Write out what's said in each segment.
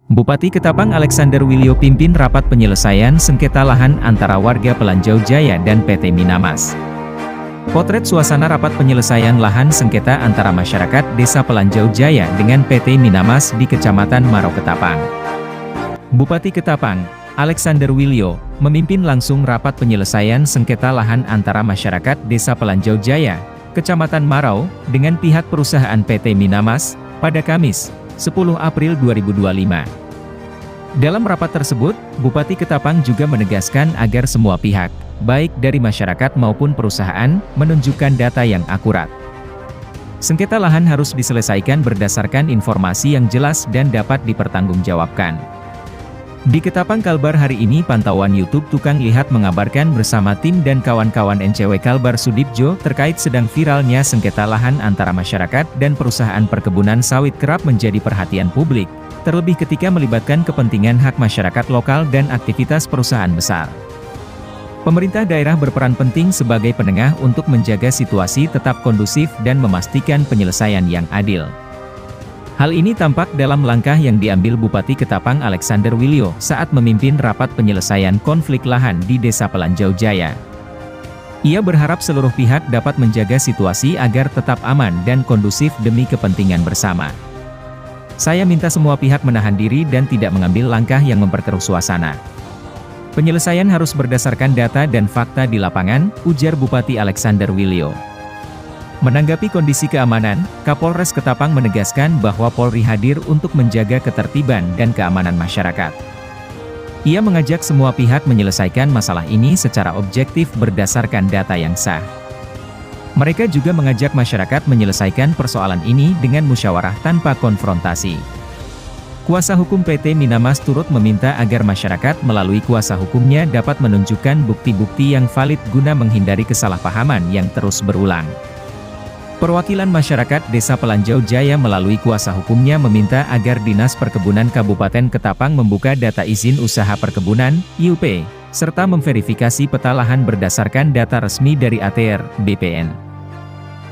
Bupati Ketapang Alexander Wilio pimpin rapat penyelesaian sengketa lahan antara warga Pelanjau Jaya dan PT Minamas. Potret suasana rapat penyelesaian lahan sengketa antara masyarakat Desa Pelanjau Jaya dengan PT Minamas di Kecamatan Marau Ketapang. Bupati Ketapang, Alexander Wilio, memimpin langsung rapat penyelesaian sengketa lahan antara masyarakat Desa Pelanjau Jaya, Kecamatan Marau, dengan pihak perusahaan PT Minamas, pada Kamis, 10 April 2025. Dalam rapat tersebut, Bupati Ketapang juga menegaskan agar semua pihak, baik dari masyarakat maupun perusahaan, menunjukkan data yang akurat. Sengketa lahan harus diselesaikan berdasarkan informasi yang jelas dan dapat dipertanggungjawabkan. Di Ketapang Kalbar hari ini pantauan YouTube Tukang Lihat mengabarkan bersama tim dan kawan-kawan NCW Kalbar Sudibjo terkait sedang viralnya sengketa lahan antara masyarakat dan perusahaan perkebunan sawit kerap menjadi perhatian publik, terlebih ketika melibatkan kepentingan hak masyarakat lokal dan aktivitas perusahaan besar. Pemerintah daerah berperan penting sebagai penengah untuk menjaga situasi tetap kondusif dan memastikan penyelesaian yang adil. Hal ini tampak dalam langkah yang diambil Bupati Ketapang Alexander Wilio saat memimpin rapat penyelesaian konflik lahan di Desa Pelanjau Jaya. Ia berharap seluruh pihak dapat menjaga situasi agar tetap aman dan kondusif demi kepentingan bersama. Saya minta semua pihak menahan diri dan tidak mengambil langkah yang memperkeruh suasana. Penyelesaian harus berdasarkan data dan fakta di lapangan, ujar Bupati Alexander Wilio. Menanggapi kondisi keamanan, Kapolres Ketapang menegaskan bahwa Polri hadir untuk menjaga ketertiban dan keamanan masyarakat. Ia mengajak semua pihak menyelesaikan masalah ini secara objektif berdasarkan data yang sah. Mereka juga mengajak masyarakat menyelesaikan persoalan ini dengan musyawarah tanpa konfrontasi. Kuasa hukum PT Minamas turut meminta agar masyarakat melalui kuasa hukumnya dapat menunjukkan bukti-bukti yang valid guna menghindari kesalahpahaman yang terus berulang. Perwakilan masyarakat Desa Pelanjau Jaya melalui kuasa hukumnya meminta agar Dinas Perkebunan Kabupaten Ketapang membuka data izin usaha perkebunan, IUP, serta memverifikasi peta lahan berdasarkan data resmi dari ATR, BPN.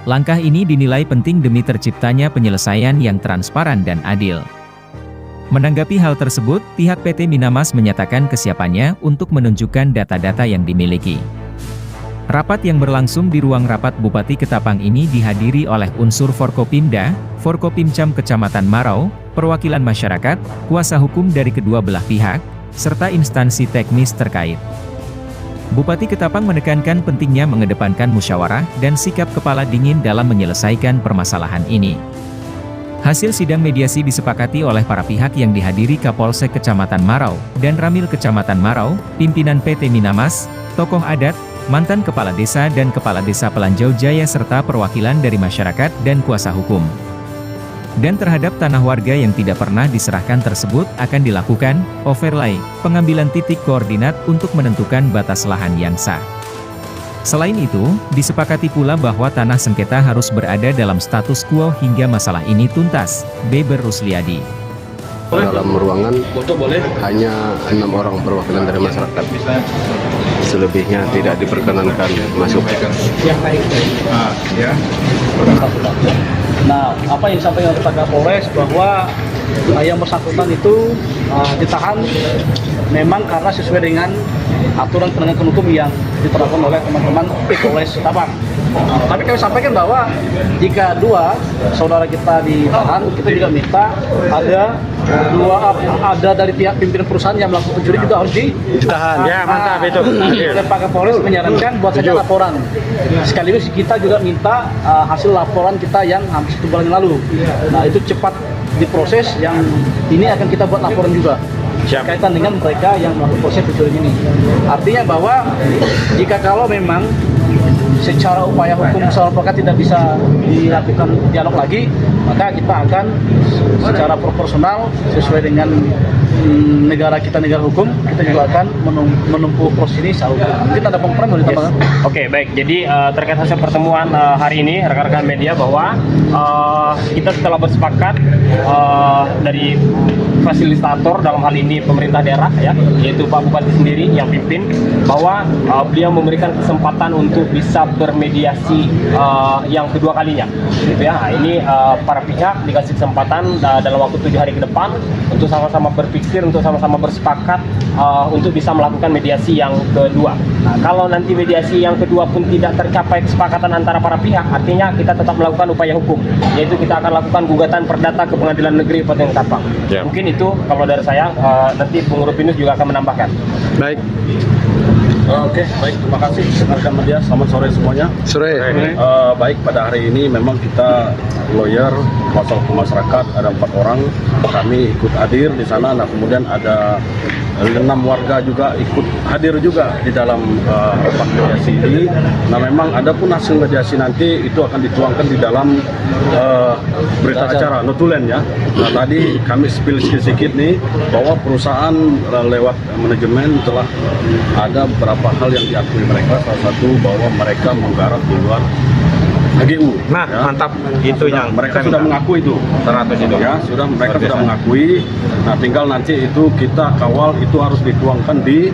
Langkah ini dinilai penting demi terciptanya penyelesaian yang transparan dan adil. Menanggapi hal tersebut, pihak PT Minamas menyatakan kesiapannya untuk menunjukkan data-data yang dimiliki. Rapat yang berlangsung di ruang rapat Bupati Ketapang ini dihadiri oleh unsur Forkopimda, Forkopimcam Kecamatan Marau, perwakilan masyarakat, kuasa hukum dari kedua belah pihak, serta instansi teknis terkait. Bupati Ketapang menekankan pentingnya mengedepankan musyawarah dan sikap kepala dingin dalam menyelesaikan permasalahan ini. Hasil sidang mediasi disepakati oleh para pihak yang dihadiri Kapolsek Kecamatan Marau dan Ramil Kecamatan Marau, pimpinan PT Minamas, tokoh adat, mantan Kepala Desa dan Kepala Desa Pelanjau Jaya serta perwakilan dari masyarakat dan kuasa hukum. Dan terhadap tanah warga yang tidak pernah diserahkan tersebut akan dilakukan overlay, pengambilan titik koordinat untuk menentukan batas lahan yang sah. Selain itu, disepakati pula bahwa tanah sengketa harus berada dalam status quo hingga masalah ini tuntas, Beber Rusliadi. Dalam ruangan hanya 6 orang perwakilan dari masyarakat. Selebihnya tidak diperkenankan masuk. Nah, apa yang disampaikan oleh Pak Kapolres bahwa yang bersangkutan itu ditahan memang karena sesuai dengan aturan penegakan hukum yang diterapkan oleh teman-teman Polres Ketapang. Tapi kami sampaikan bahwa jika dua saudara kita ditahan, kita juga minta ada dari pihak pimpinan perusahaan yang melakukan pencuri juga harus ditahan. Ya, mantap itu. Dan Pak Kapolres menyarankan buat saja laporan. Sekaligus kita juga minta hasil laporan kita yang hampir 1 bulan yang lalu. Nah, itu cepat diproses, yang ini akan kita buat laporan juga. Kaitan dengan mereka yang melakukan proses pencurian ini. Artinya bahwa jika kalau memang secara upaya hukum soal perkara tidak bisa dilakukan dialog lagi, maka kita akan secara proporsional sesuai dengan negara kita negara hukum, kita juga akan menempuh proses ini secara hukum. Mungkin ada pengumuman boleh ditambahkan? Oke, baik. Jadi terkait hasil pertemuan hari ini, rekan-rekan media, bahwa kita telah bersepakat dari fasilitator dalam hal ini pemerintah daerah, ya, yaitu Pak Bupati sendiri yang pimpin, bahwa beliau memberikan kesempatan untuk bisa bermediasi yang kedua kalinya, gitu ya. Nah, ini para pihak dikasih kesempatan dalam waktu 7 hari ke depan untuk sama-sama berpikir, untuk sama-sama bersepakat untuk bisa melakukan mediasi yang kedua. Nah, kalau nanti mediasi yang kedua pun tidak tercapai kesepakatan antara para pihak, artinya kita tetap melakukan upaya hukum, yaitu kita akan lakukan gugatan perdata ke Pengadilan Negeri Kabupaten Ketapang. Ya. Mungkin itu kalau dari saya, nanti Bung Rupinus juga akan menambahkan. Baik. Oke, baik, terima kasih rekan media. Selamat sore semuanya. Sore. Baik, pada hari ini memang kita lawyer, kuasa hukum masyarakat, ada 4 orang. Kami ikut hadir di sana. Nah, kemudian ada 6 warga juga ikut hadir juga di dalam rapat mediasi ini. Nah, memang ada pun hasil mediasi nanti itu akan dituangkan di dalam berita acara notulen, ya. Nah, tadi kami spill sedikit nih bahwa perusahaan lewat manajemen telah ada beberapa hal yang diakui mereka, salah satu bahwa mereka menggarap di luar HGU. Nah, mantap. Itu yang mereka kita sudah minta. mengaku itu. 100 itu. Ya, mereka Luar biasa. sudah mengakui. Nah, tinggal nanti itu kita kawal, itu harus dituangkan di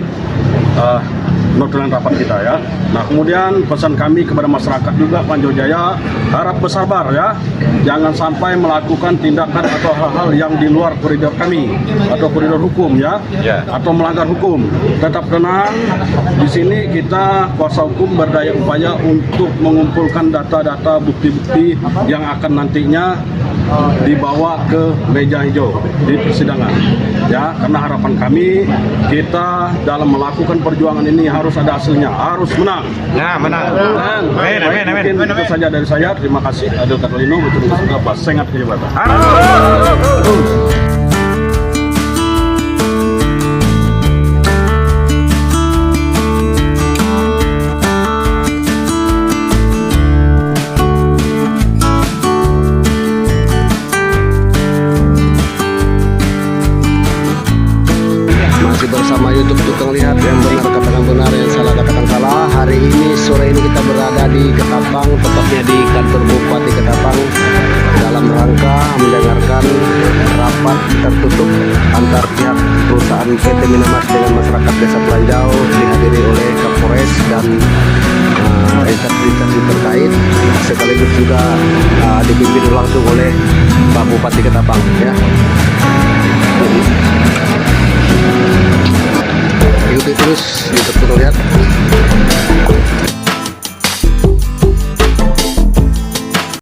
notulen rapat kita, ya. Nah, kemudian pesan kami kepada masyarakat juga Panjau Jaya, harap bersabar, ya. Jangan sampai melakukan tindakan atau hal-hal yang di luar koridor kami atau koridor hukum, ya. Ya. Atau melanggar hukum. Tetap tenang. Di sini kita kuasa hukum berdaya upaya untuk mengumpulkan data-data bukti-bukti yang akan nantinya dibawa ke meja hijau di persidangan, ya. Karena harapan kami, kita dalam melakukan perjuangan ini harus ada hasilnya, harus menang. Nah, menang. Amin, amin, amin. Mungkin itu saja dari saya. Terima kasih. Adil Katolino, betul betul Pak Sengat Kejabatan. Masih bersama YouTube Tukang Lihat, yang benar katakan benar, yang salah katakan salah. Hari ini, sore ini kita berada di Ketapang, tepatnya di kantor Bupati Ketapang, dalam rangka mendengarkan rapat tertutup antar pihak perusahaan PT Minamas dengan masyarakat Desa Pelanjau, dihadiri oleh Kapolres dan instansi terkait, sekaligus juga dipimpin langsung oleh Pak Bupati Ketapang, ya.